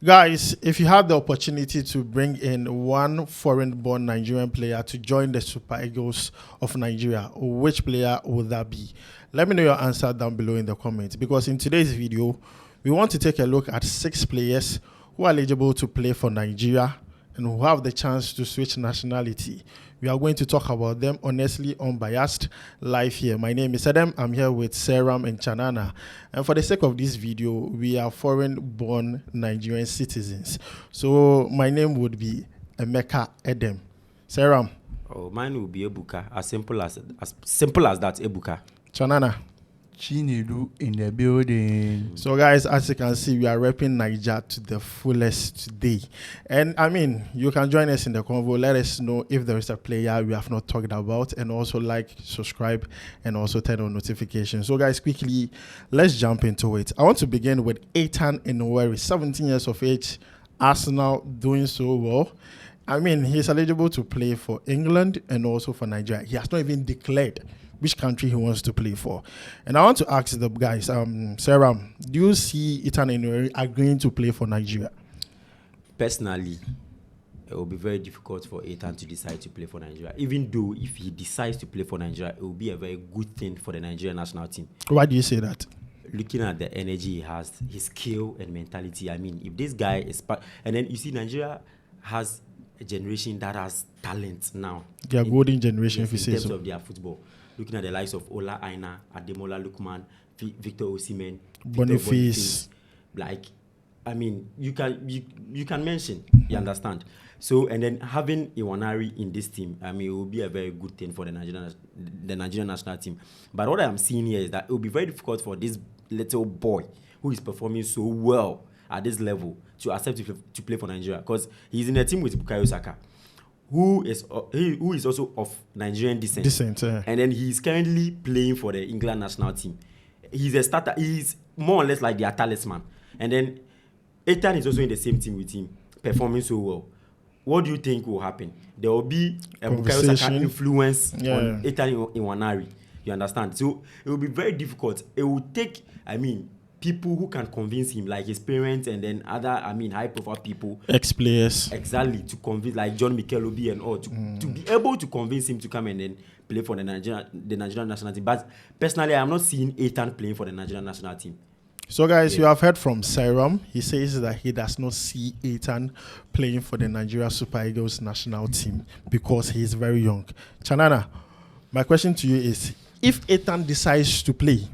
Guys, if you had the opportunity to bring in one foreign-born Nigerian player to join the Super Eagles of Nigeria, which player would that be? Let me know your answer down below in the comments. Because in today's video, we want to take a look at 6 players who are eligible to play for Nigeria and who have the chance to switch nationality. We are going to talk about them honestly, unbiased, live here. My name is Edem. I'm here with Seyram and Chanana. And for the sake of this video, we are foreign-born Nigerian citizens. So my name would be Emeka Edem. Seyram. Oh, mine will be Ebuka. As simple as that, Ebuka. Chanana. Chinedu in the building. So guys, as you can see, we are repping Niger to the fullest today. And I mean, you can join us in the convo. Let us know if there is a player we have not talked about, and also like, subscribe, and also turn on notifications. So guys, quickly, let's jump into it. I want to begin with Tino Anjorin, 17 years of age, Arsenal, doing so well. I mean, he's eligible to play for England and also for Nigeria. He has not even declared which country he wants to play for. And I want to ask the guys, Seyram, do you see Tino Anjorin agreeing to play for Nigeria? Personally, it will be very difficult for Ethan to decide to play for Nigeria. Even though if he decides to play for Nigeria, it will be a very good thing for the Nigerian national team. Why do you say that? Looking at the energy he has, his skill and mentality. I mean, if this guy is and then you see Nigeria has a generation that has talent now. Their golden generation, if you in say terms so. of their football. Looking at the likes of Ola Aina, Ademola, Lookman, Victor Osimhen, Boniface. Like, I mean, you can mention, you understand. So, and then having Nwaneri in this team, I mean, it will be a very good thing for the Nigerian national team. But what I am seeing here is that it will be very difficult for this little boy who is performing so well at this level to accept to play for Nigeria, because he's in a team with Bukayo Saka, who is also of Nigerian descent. And then he's currently playing for the England national team. He's a starter. He's more or less like their talisman. And then Ethan is also in the same team with him, performing so well. What do you think will happen? There will be a Bukayo Saka influence on Ethan Nwaneri. You understand? So it will be very difficult. It will take, I mean, people who can convince him, like his parents and then other, I mean, high-profile people. Ex-players. Exactly, to convince, like John Mikel Obi and all, to be able to convince him to come and then play for the Nigerian national team. But personally, I am not seeing Ethan playing for the Nigerian national team. So guys, you have heard from Seyram. He says that he does not see Ethan playing for the Nigeria Super Eagles national team because he is very young. Chanana, my question to you is, if Ethan decides to play,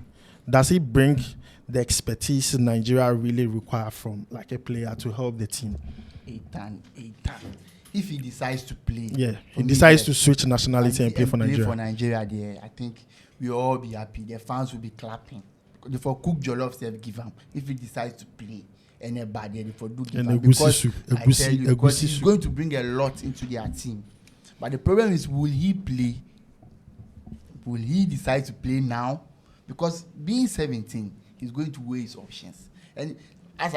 does he bring the expertise Nigeria really require from like a player to help the team? Ethan. If he decides to play, he decides to switch nationality and play for Nigeria. There, I think we'll all be happy. The fans will be clapping. For cook jollof, they'll give him. If he decides to play, anybody for do give him, because I tell you, because he's going to bring a lot into their team. But the problem is, will he play? Will he decide to play now? Because being 17, he's going to weigh his options. And as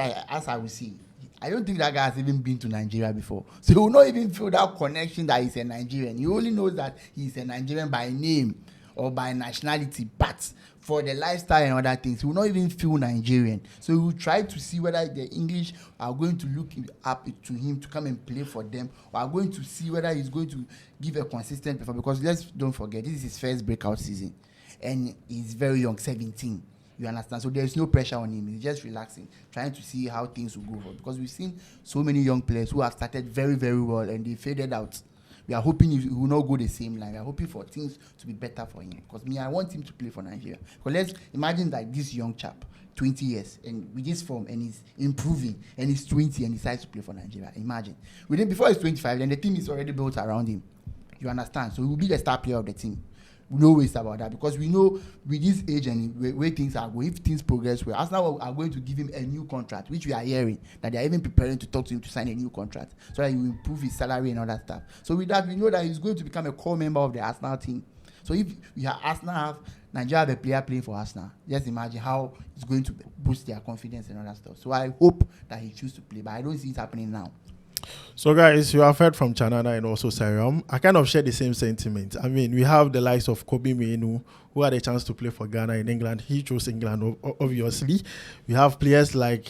I will see, I don't think that guy has even been to Nigeria before. So he will not even feel that connection that he's a Nigerian. He only knows that he's a Nigerian by name or by nationality. But for the lifestyle and other things, he will not even feel Nigerian. So he will try to see whether the English are going to look up to him to come and play for them, or are going to see whether he's going to give a consistent performance. Because don't forget, this is his first breakout season. And he's very young, 17. You understand? So there's no pressure on him. He's just relaxing, trying to see how things will go. Because we've seen so many young players who have started very, very well and they faded out. We are hoping he will not go the same line. We are hoping for things to be better for him. Because I want him to play for Nigeria. Because let's imagine that this young chap, 20 years, and with this form, and he's improving, and he's 20 and decides to play for Nigeria. Imagine. Before he's 25, then the team is already built around him. You understand? So he will be the star player of the team. No waste about that, because we know with this age and where things are going, if things progress well, Arsenal are going to give him a new contract, which we are hearing that they are even preparing to talk to him to sign a new contract so that he will improve his salary and all that stuff. So with that, we know that he's going to become a core member of the Arsenal team. So if we have Nigeria have a player playing for Arsenal, just imagine how it's going to boost their confidence and all that stuff. So I hope that he chooses to play, but I don't see it happening now. So guys, you have heard from Chanana and also Seyram. I kind of share the same sentiment. I mean, we have the likes of Kobe Mainoo, who had a chance to play for Ghana in England. He chose England, obviously. We have players like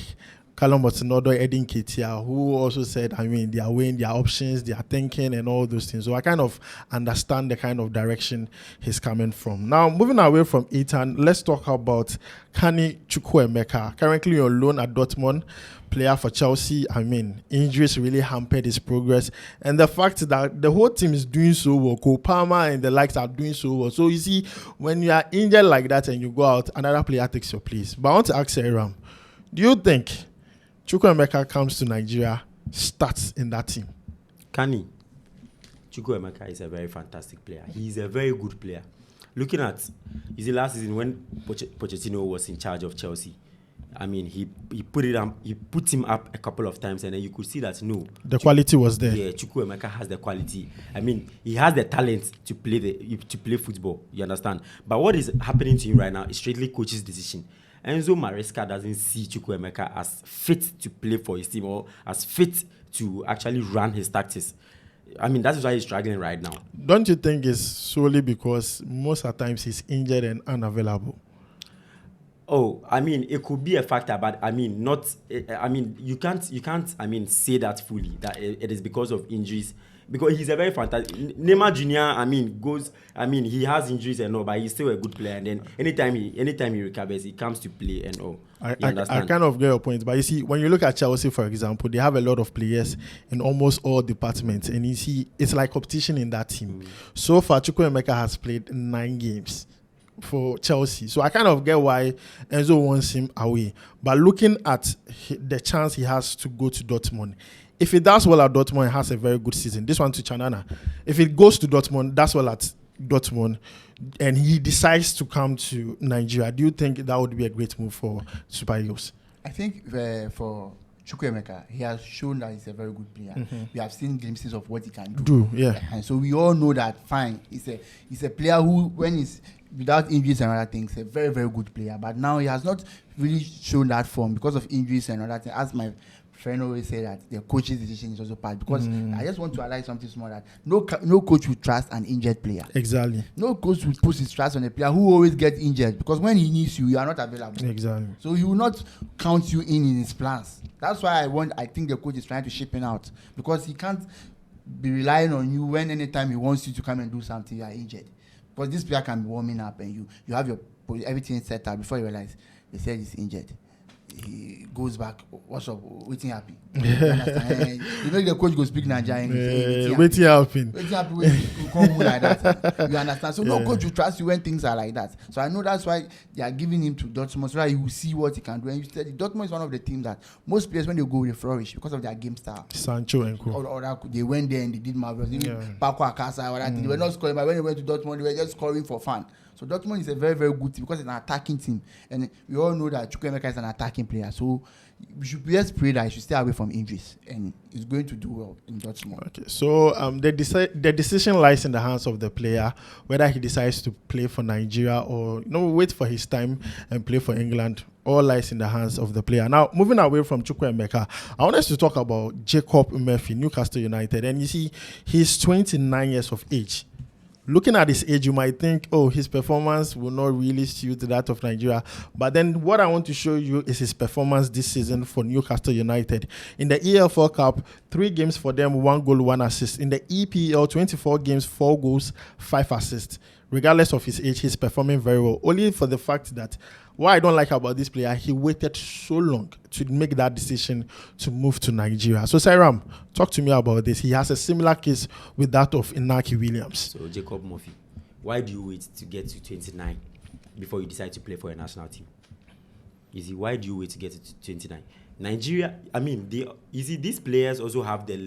Callum Hudson-Odoi, Edin Ketia, who also said, I mean, they are weighing their options, they are thinking and all those things. So I kind of understand the kind of direction he's coming from. Now, moving away from Ethan, let's talk about Carney Chukwuemeka, currently on loan at Dortmund, player for Chelsea. I mean, injuries really hampered his progress. And the fact that the whole team is doing so well, Kopama and the likes are doing so well. So you see, when you are injured like that and you go out, another player takes your place. But I want to ask Seyram, do you think Chukwuemeka comes to Nigeria, starts in that team? Carney Chukwuemeka is a very fantastic player. He's a very good player. Looking at, you see, last season when Pochettino was in charge of Chelsea, I mean, he put him up a couple of times, and then you could see that the quality was there. Yeah, Chukwuemeka has the quality. I mean, he has the talent to play football. You understand? But what is happening to him right now is strictly coach's decision. Enzo Maresca doesn't see Chukwuemeka as fit to play for his team or as fit to actually run his tactics. I mean, that's why he's struggling right now. Don't you think it's solely because most of the times he's injured and unavailable? Oh, I mean, it could be a factor, but I mean, not. I mean, you can't. I mean, say that fully that it is because of injuries. Because he's a very fantastic. Neymar Jr. I mean, goes. I mean, he has injuries and all, but he's still a good player. And then anytime he recovers, he comes to play and all. I kind of get your point, but you see, when you look at Chelsea, for example, they have a lot of players in almost all departments, and you see, it's like competition in that team. So far, Chukwuemeka has played 9 games for Chelsea, so I kind of get why Enzo wants him away. But looking at the chance he has to go to Dortmund, if he does well at Dortmund, he has a very good season. This one to Chanana. If it goes to Dortmund, does well at Dortmund, and he decides to come to Nigeria, do you think that would be a great move for Super Eagles? I think for Chukwuemeka, he has shown that he's a very good player. We have seen glimpses of what he can do. And so we all know that, fine, he's a player who, when he's without injuries and other things, a very, very good player. But now he has not really shown that form because of injuries and other things. As my friend always say, that the coach's decision is also part. Because I just want to highlight something small, that no coach will trust an injured player. Exactly. No coach will put his trust on a player who always gets injured, because when he needs you, you are not available. Exactly. So he will not count you in his plans. That's why I think the coach is trying to ship him out, because he can't be relying on you when anytime he wants you to come and do something, you are injured. Because this player can be warming up and you have your everything set up before you realize they said he's injured. He goes back, what's up, waiting happy. You know the coach go speak Nigerian. Waiting happy. Like that. You understand? So no coach will trust you when things are like that. So I know that's why they are giving him to Dortmund, so that he will see what he can do. And you said Dortmund is one of the teams that most players, when they go, they flourish because of their game style. Sancho and Co. Or they went there and they did marvelous. Paco Akasa, they were not scoring, but when they went to Dortmund, they were just scoring for fun. So Dortmund is a very, very good team because it's an attacking team. And we all know that Chukwuemeka is an attacking player. So we should just pray that he should stay away from injuries. And he's going to do well in Dortmund. Okay. So the decision lies in the hands of the player, whether he decides to play for Nigeria or wait for his time and play for England. All lies in the hands of the player. Now, moving away from Chukwuemeka, I want us to talk about Jacob Murphy, Newcastle United. And you see, he's 29 years of age. Looking at his age, you might think, his performance will not really suit that of Nigeria. But then what I want to show you is his performance this season for Newcastle United. In the EFL Cup, 3 games for them, 1 goal, 1 assist. In the EPL, 24 games, 4 goals, 5 assists. Regardless of his age, he's performing very well. Only for the fact that what I don't like about this player, he waited so long to make that decision to move to Nigeria. So, Seyram, talk to me about this. He has a similar case with that of Inaki Williams. So, Jacob Murphy, why do you wait to get to 29 before you decide to play for a national team? You see, why do you wait to get to 29? Nigeria, I mean, these players also have the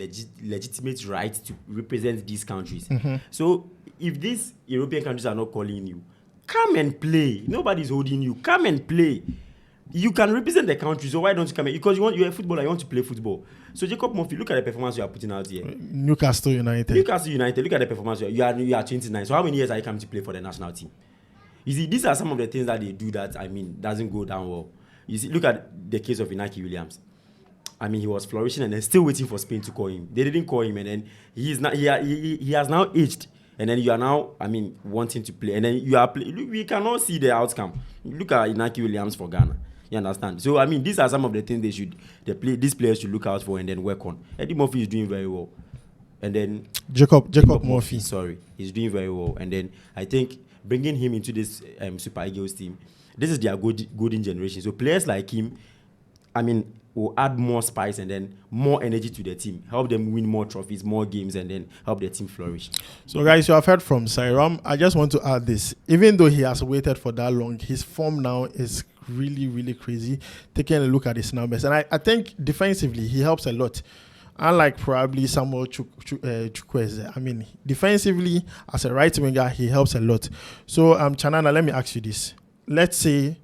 legitimate right to represent these countries. So, if these European countries are not calling you, come and play. Nobody's holding you. Come and play. You can represent the country, so why don't you come in? Because you're a footballer, you want to play football. So Jacob Murphy, look at the performance you are putting out here. Newcastle United, look at the performance. You are 29. So how many years are you coming to play for the national team? You see, these are some of the things that they do that, doesn't go down well. You see, look at the case of Inaki Williams. He was flourishing and they're still waiting for Spain to call him. They didn't call him, and then he has now aged. And then you are now, wanting to play. And then you are we cannot see the outcome. Look at Inaki Williams for Ghana. You understand? So I mean, these are some of the things these players should look out for and then work on. Eddie Murphy is doing very well, and then Jacob Murphy, sorry, he's doing very well, and then I think bringing him into this Super Eagles team, this is their golden generation. So players like him, I mean, will add more spice and then more energy to the team, help them win more trophies, more games, and then help the team flourish. So guys, you have heard from Seyram. I just want to add this. Even though he has waited for that long, his form now is really, really crazy. Taking a look at his numbers. And I think defensively, he helps a lot. Unlike probably Samuel Chukwueze. I mean, defensively, as a right winger, he helps a lot. So, Chanana, let me ask you this. Let's say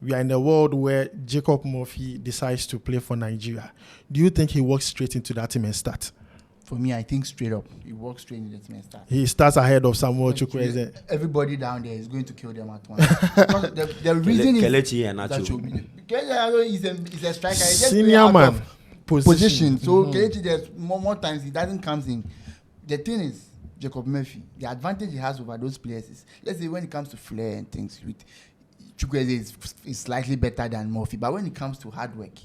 we are in a world where Jacob Murphy decides to play for Nigeria. Do you think he walks straight into that team and start? For me, I think straight up, he walks straight into the team and start. He starts ahead of Samuel Chukwueze. Everybody down there is going to kill them at once. the reason Kelechi and Nacho. He's a striker. He just Senior man. Position. So Kelechi, there's more times he doesn't come in. The thing is, Jacob Murphy, the advantage he has over those players is, let's say when it comes to flair and things, with Chukwueze is slightly better than Murphy. But when it comes to hard work,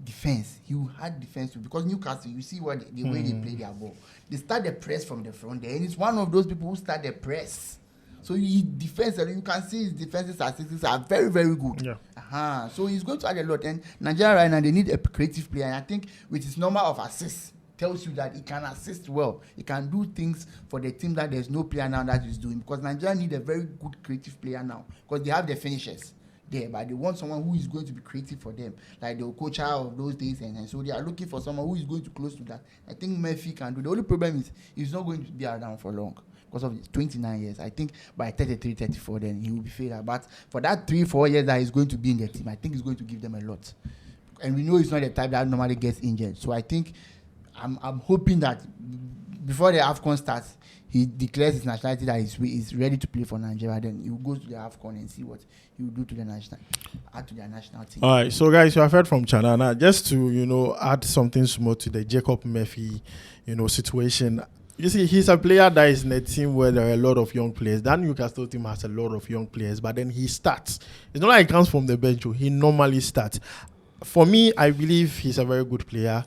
defense, he will hard defense too. Because Newcastle, you see what the way they play their ball. They start the press from the front there, and he's one of those people who start the press. So he defense, and you can see his defenses are very, very good. Yeah. So he's going to add a lot. And Nigeria right now, they need a creative player. And I think with his number of assists, tells you that he can assist well. He can do things for the team that there's no player now that is doing. Because Nigeria need a very good creative player now. Because they have the finishers there, but they want someone who is going to be creative for them, like the Okocha of those days, and so they are looking for someone who is going to close to that. I think Murphy can do. The only problem is he's not going to be around for long because of his 29 years. I think by 33, 34, then he will be faded. But for that 3-4 years that he's going to be in the team, I think he's going to give them a lot. And we know he's not the type that normally gets injured. So I think I'm hoping that before the AFCON starts, he declares his nationality that he's ready to play for Nigeria. Then he will go to the AFCON and see what he will do to the national team. All right, so guys, you have heard from Chanana. Just to add something small to the Jacob Murphy, situation. You see, he's a player that is in a team where there are a lot of young players. That Newcastle team has a lot of young players, but then he starts. It's not like he comes from the bench. He normally starts. For me, I believe he's a very good player.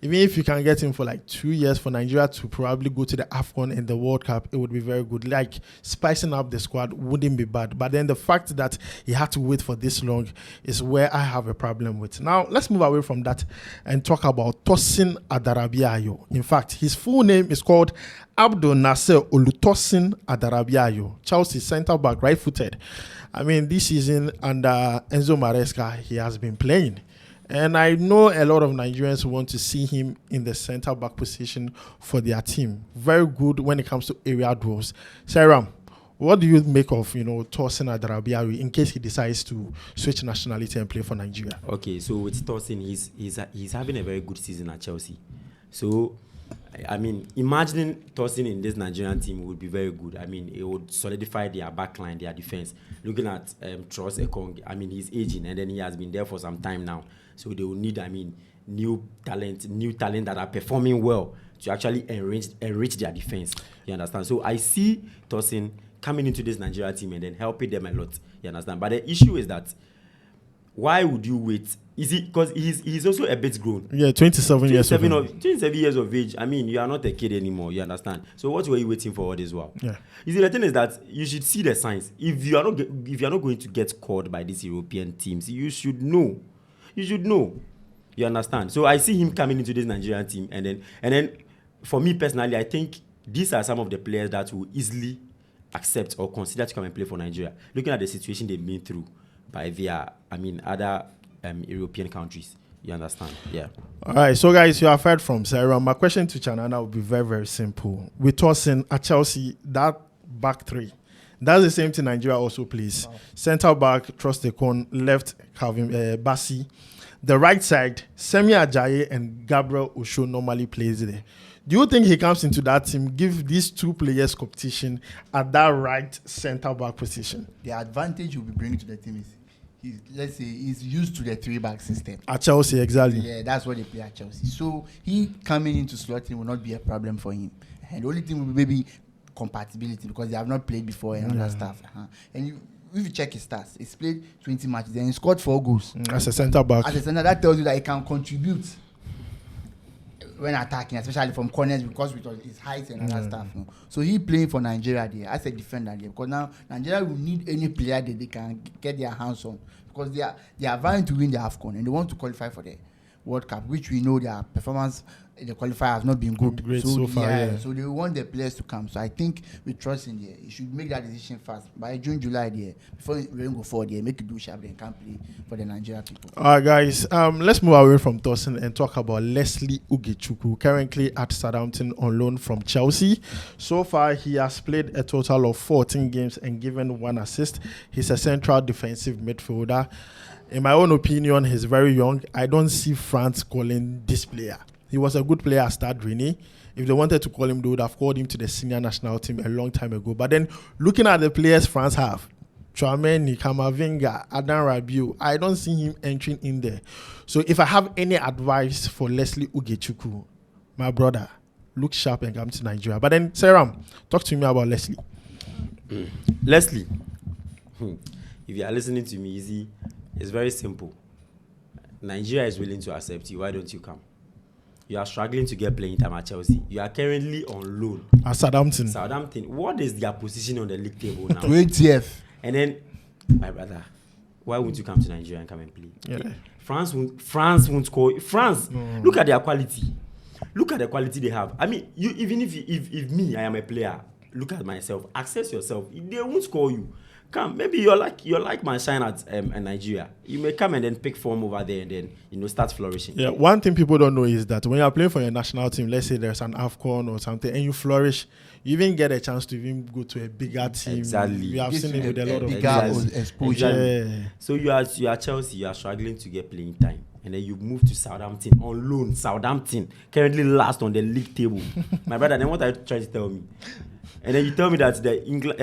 Even if you can get him for like 2 years for Nigeria to probably go to the AFCON and the World Cup, it would be very good. Like, spicing up the squad wouldn't be bad. But then the fact that he had to wait for this long is where I have a problem with. Now, let's move away from that and talk about Tosin Adarabioyo. In fact, his full name is called Abdul Nasser Olutosin Adarabioyo. Chelsea centre-back, right-footed. I mean, this season under Enzo Maresca, he has been playing. And I know a lot of Nigerians want to see him in the centre-back position for their team. Very good when it comes to area duels. Seyram, what do you make of, Tosin Adarabioyo in case he decides to switch nationality and play for Nigeria? Okay, so with Tosin, he's having a very good season at Chelsea. So, I mean, imagining Tosin in this Nigerian team would be very good. I mean, it would solidify their backline, their defense. Looking at Tros Ekong, I mean, he's aging and then he has been there for some time now. So they will need, new talent that are performing well to actually enrich their defense. You understand? So I see Tosin coming into this Nigeria team and then helping them a lot. You understand? But the issue is that why would you wait? Is it because he's also a bit grown? Yeah, 27 years of age. 27 years of age. I mean, you are not a kid anymore. You understand? So what were you waiting for all this while? Yeah. You see, the thing is that you should see the signs. If you are not going to get called by these European teams, you should know. You should know. You understand? So I see him coming into this Nigerian team, and then for me personally, I think these are some of the players that will easily accept or consider to come and play for Nigeria. Looking at the situation they've been through by their, other European countries. You understand? Yeah. All right. So guys, you have heard from Seyram. My question to Chanana will be very, very simple. With Tosin at Chelsea, that back three, that's the same thing Nigeria also plays. Wow. Centre back, Trust Ekong, left, Calvin Bassi. The right side, Semi Ajayi and Gabriel Osho normally plays there. Do you think he comes into that team, give these two players competition at that right centre back position? The advantage you'll be bringing to the team is, he's used to the 3-back system. At Chelsea, exactly. Yeah, that's what they play at Chelsea. So he coming into slotting will not be a problem for him. And the only thing will be maybe compatibility because they have not played before and other stuff. And if you check his stats, he's played 20 matches and he scored 4 goals. As a centre back. As a centre, that tells you that he can contribute when attacking, especially from corners because with his height and other stuff. You know. So he playing for Nigeria there as a defender there because now Nigeria will need any player that they can get their hands on because they are vying to win the AFCON and they want to qualify for the World Cup, which we know their performance in the qualifier has not been good. Great so far, yeah. So they want the players to come. So I think we trust in there. He should make that decision fast by June, July there. Before we go forward there, make it do sharp and can play for the Nigerian people. All right, guys. Let's move away from Tosin and talk about Lesley Ugochukwu, currently at Southampton on loan from Chelsea. So far, he has played a total of 14 games and given 1 assist. He's a central defensive midfielder. In my own opinion, he's very young. I don't see France calling this player. He was a good player at Stade Rennais. If they wanted to call him, they would have called him to the senior national team a long time ago. But then, looking at the players France have, Tchouaméni, Camavinga, Adarabioyo, I don't see him entering in there. So if I have any advice for Lesley Ugochukwu, my brother, look sharp and come to Nigeria. But then, Seyram, talk to me about Lesley. Lesley, if you are listening to me, easy. It's very simple. Nigeria is willing to accept you. Why don't you come? You are struggling to get playing time at Chelsea. You are currently on loan At Southampton. What is their position on the league table now? 20th. And then, my brother, why won't you come to Nigeria and come and play? Yeah. France won't call. France, look at their quality. Look at the quality they have. I mean, you even if me, I am a player, look at myself, access yourself. They won't call you. Come, maybe you're like my shine at Nigeria. You may come and then pick form over there and then start flourishing. Yeah, one thing people don't know is that when you're playing for your national team, let's say there's an AFCON or something, and you flourish, you even get a chance to even go to a bigger team. Exactly. We have seen it with a lot of bigger exposure. Exactly. Yeah. So you are Chelsea, you are struggling to get playing time. And then you move to Southampton on loan. Southampton, currently last on the league table. My brother, then what are you trying to tell me? And then you tell me that the England,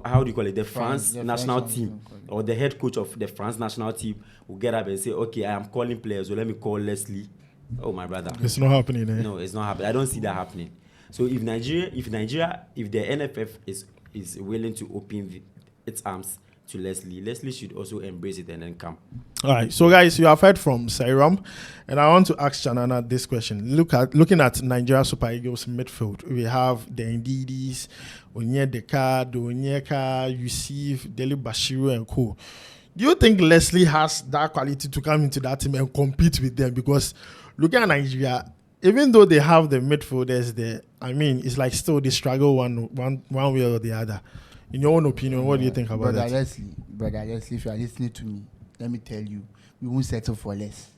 how do you call it, the France national team or the head coach of the France national team will get up and say, okay, I am calling players, so let me call Lesley. Oh, my brother. It's not happening. Eh? No, it's not happening. I don't see that happening. So if the NFF is willing to open its arms to Lesley should also embrace it and then come. All right, so guys, you have heard from Seyram, and I want to ask Chanana this question. Looking at Nigeria Super Eagles midfield, we have the Ndidis, Onyedeka, Onyeka, Yusuf, Dele Bashiru, and co. Do you think Lesley has that quality to come into that team and compete with them? Because looking at Nigeria, even though they have the midfielders there, I mean, it's like still they struggle one way or the other. In your own opinion, what do you think about that? Brother Lesley, if you are listening to me, let me tell you, we won't settle for less.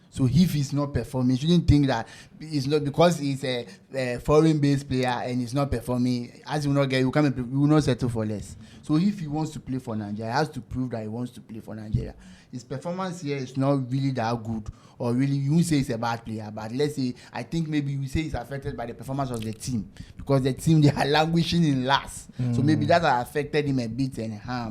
So if he's not performing, you shouldn't think that it's not because he's a foreign-based player and he's not performing. As you will not get, we will not settle for less. So if he wants to play for Nigeria, he has to prove that he wants to play for Nigeria. His performance here is not really that good, or really you won't say he's a bad player, but let's say I think maybe you say he's affected by the performance of the team because the team they are languishing in last. So maybe that has affected him a bit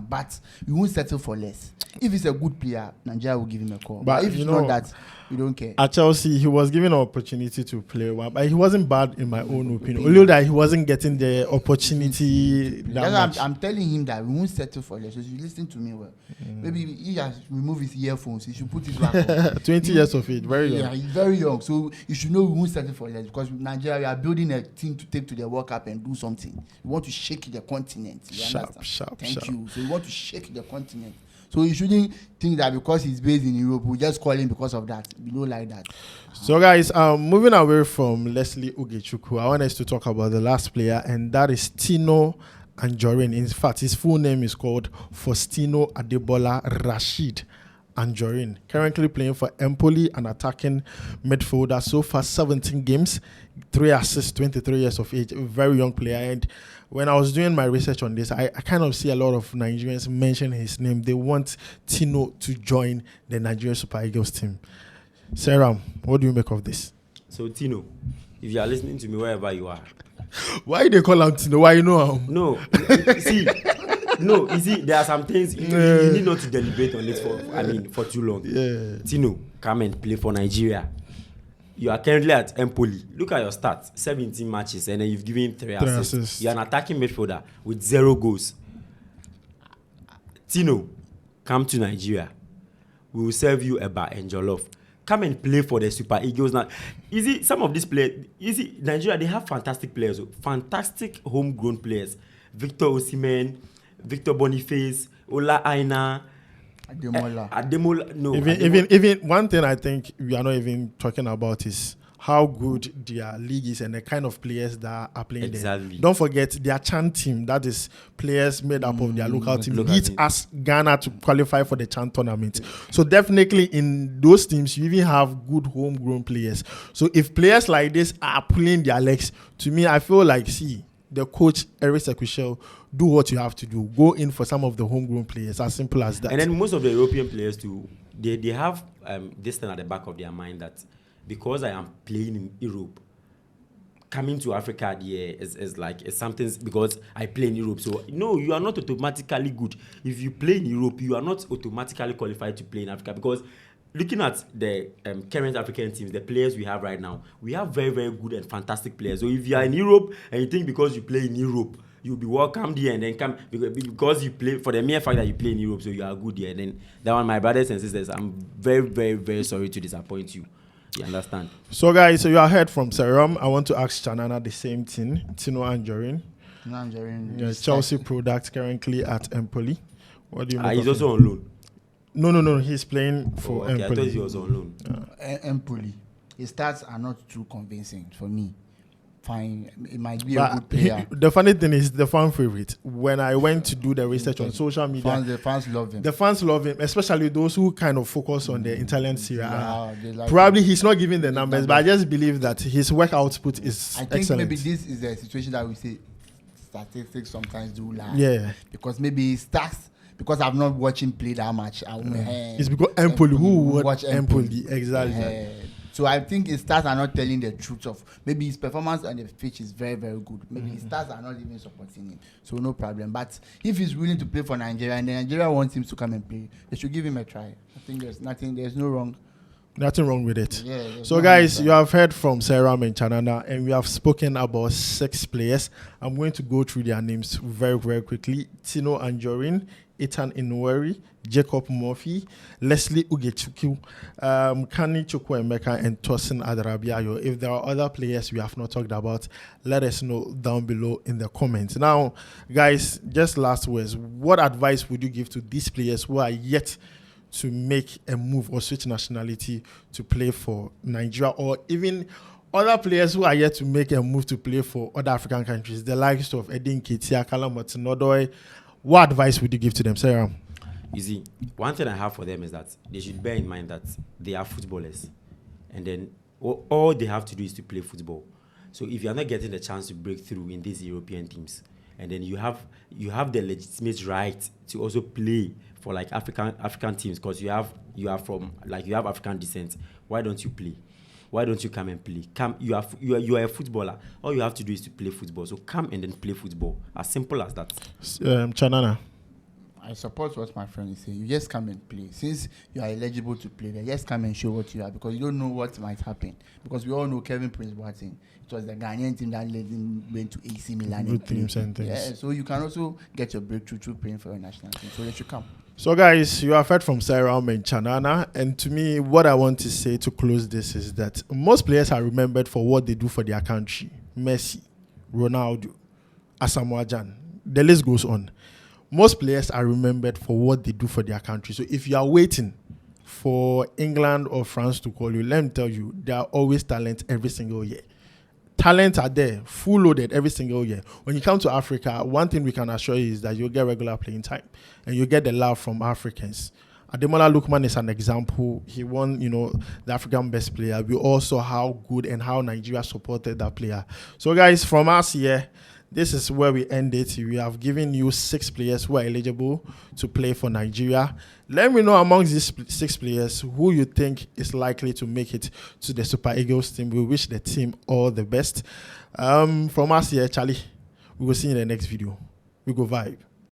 but we won't settle for less. If he's a good player, Nigeria will give him a call. But if it's not that, we don't care. At Chelsea, he was given an opportunity to play one, but he wasn't bad in my own opinion. Only that he wasn't getting the opportunity that much. I'm telling him that we won't settle for less. So you listen to me well. Maybe he has removed his earphones. He should put it back on. 20 years of age, very young. Yeah, he's very young. So you should know we won't settle for less because Nigeria, we are building a team to take to the World Cup and do something. We want to shake the continent. Thank you. So we want to shake the continent. So you shouldn't think that because he's based in Europe, we just call him because of that. We don't like that. So guys, moving away from Lesley Ugochukwu, I want us to talk about the last player, and that is Tino Anjorin. In fact, his full name is called Faustino Ademola Rashid Anjorin. Currently playing for Empoli, an attacking midfielder. So far, 17 games, 3 assists, 23 years of age. A very young player. And when I was doing my research on this, I kind of see a lot of Nigerians mention his name. They want Tino to join the Nigerian Super Eagles team. Seyram, what do you make of this? So, Tino, if you are listening to me wherever you are, why they call him Tino? Why you know him? No, you see, there are some things you need not to deliberate on it for too long. Yeah. Tino, come and play for Nigeria. You are currently at Empoli. Look at your stats: 17 matches, and then you've given 3 assists. You are an attacking midfielder with 0 goals. Tino, come to Nigeria. We will serve you eba and jollof. Come and play for the Super Eagles now. Some of these players, Nigeria, they have fantastic players, fantastic homegrown players. Victor Osimhen, Victor Boniface, Ola Aina, Ademola. No. Even one thing I think we are not even talking about is how good their league is and the kind of players that are playing there. Don't forget their CHAN team, that is players made up of their local team. Beat us Ghana to qualify for the CHAN tournament. So definitely in those teams, you even have good homegrown players. So if players like this are pulling their legs, to me, I feel like, the coach, Eric Sekou, do what you have to do. Go in for some of the homegrown players. As simple as that. And then most of the European players too, they have this thing at the back of their mind that because I am playing in Europe, coming to Africa is something because I play in Europe. So no, you are not automatically good. If you play in Europe, you are not automatically qualified to play in Africa, because looking at the current African teams, the players we have right now, we have very, very good and fantastic players. So if you are in Europe and you think because you play in Europe, you'll be welcomed here and then come because you play, for the mere fact that you play in Europe, so you are good here. And then that one, my brothers and sisters, I'm very, very, very sorry to disappoint you. You understand? So guys, you are heard from Seyram. I want to ask Chanana the same thing. Tino Anjorin. Chelsea product currently at Empoli. What do you make he's also on loan. No. He's playing for Empoli. I thought he was on loan. Empoli. His stats are not too convincing for me. Fine, it might be a good player. The funny thing is the fan favorite. When I went to do the research on social media, the fans love him. The fans love him, especially those who kind of focus on the Italian Serie A. Probably he's not giving the numbers, but I just believe that his work output is excellent. I think maybe this is a situation that we say statistics sometimes do lie. Yeah. Because maybe stats, because I've not watched him play that much. It's because Empoli, who watch Empoli. Exactly. So I think his stats are not telling the truth of, maybe his performance on the pitch is very, very good. Maybe his stats are not even supporting him. So no problem. But if he's willing to play for Nigeria and Nigeria wants him to come and play, they should give him a try. I think there's no wrong. Nothing wrong with it. Yeah, so guys, you have heard from Seyram and Chanana, and we have spoken about 6 players. I'm going to go through their names very, very quickly. Tino Anjorin, Nwaneri, Jacob Murphy, Lesley Ugochukwu, Carney Chukwuemeka, and Tosin Adarabioyo. If there are other players we have not talked about, let us know down below in the comments. Now, guys, just last words. What advice would you give to these players who are yet to make a move or switch nationality to play for Nigeria, or even other players who are yet to make a move to play for other African countries, the likes of Edem, Kalamotinodoy? What advice would you give to them, Seyram? You see, one thing I have for them is that they should bear in mind that they are footballers, and then all they have to do is to play football. So if you are not getting the chance to break through in these European teams, and then you have the legitimate right to also play for like African teams, because you have African descent. Why don't you play? Why don't you come and play? You are a footballer. All you have to do is to play football. So come and then play football. As simple as that. Chanana. I support what my friend is saying. You just come and play. Since you are eligible to play there, just come and show what you are, because you don't know what might happen. Because we all know Kevin Prince Boateng. It was the Ghanaian team that led him went to AC Milan. Good teams and things. Yeah, so you can also get your breakthrough through playing for your national team. So let you come. So guys, you have heard from Seyram and Chanana, and to me, what I want to say to close this is that most players are remembered for what they do for their country. Messi, Ronaldo, Asamoah Gyan, the list goes on. Most players are remembered for what they do for their country. So if you are waiting for England or France to call you, let me tell you, there are always talent every single year. Talents are there, full loaded every single year. When you come to Africa, one thing we can assure you is that you'll get regular playing time and you get the love from Africans. Ademola Lookman is an example. He won, the African best player. We all saw how good and how Nigeria supported that player. So guys, from us here, this is where we end it. We have given you 6 players who are eligible to play for Nigeria. Let me know amongst these 6 players who you think is likely to make it to the Super Eagles team. We wish the team all the best. From us here, Charlie, we will see you in the next video. We go vibe.